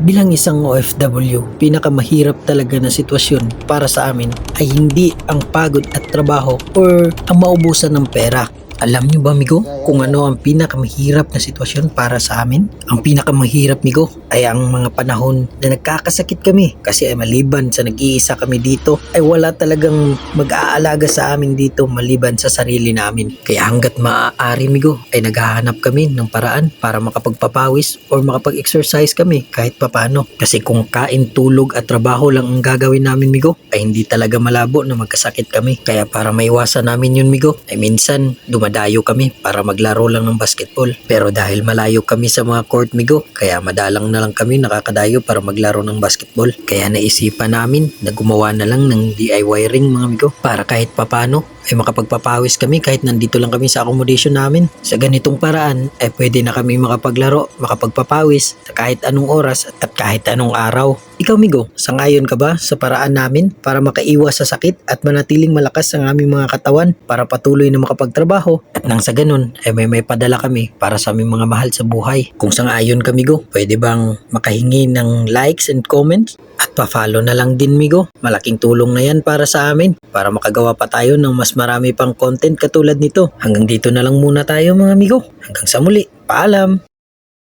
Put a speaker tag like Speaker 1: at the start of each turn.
Speaker 1: Bilang isang OFW, pinakamahirap talaga na sitwasyon para sa amin ay hindi ang pagod at trabaho or ang maubusan ng pera. Alam niyo ba, Migo, kung ano ang pinakamahirap na sitwasyon para sa amin? Ang pinakamahirap, Migo, ay ang mga panahon na nagkakasakit kami kasi ay maliban sa nag-iisa kami dito ay wala talagang mag-aalaga sa amin dito maliban sa sarili namin. Kaya hanggat maaari, Migo, ay naghahanap kami ng paraan para makapagpapawis or makapag-exercise kami kahit papano. Kasi kung kain, tulog at trabaho lang ang gagawin namin, Migo, ay hindi talaga malabo na magkasakit kami. Kaya para maiwasan namin yun, Migo, ay minsan dumadayo kami para maglaro lang ng basketball. Pero dahil malayo kami sa mga court, Migo, kaya madalang na lang kami nakakadayo para maglaro ng basketball. Kaya naisipan namin na gumawa na lang ng DIY ring, mga Migo, para kahit papano ay makapagpapawis kami kahit nandito lang kami sa accommodation namin. Sa ganitong paraan ay pwede na kami makapaglaro, makapagpapawis sa kahit anong oras at kahit anong araw. Ikaw, Migo, sangayon ka ba sa paraan namin para makaiwas sa sakit at manatiling malakas ang aming mga katawan para patuloy na makapagtrabaho at nang sa ganun ay may padala kami para sa aming mga mahal sa buhay? Kung sangayon ka, Migo, pwede bang makahingi ng likes and comments? At pa-follow na lang din, Migo. Malaking tulong na yan para sa amin para makagawa pa tayo ng mas marami pang content katulad nito. Hanggang dito na lang muna tayo, mga Migo. Hanggang sa muli. Paalam!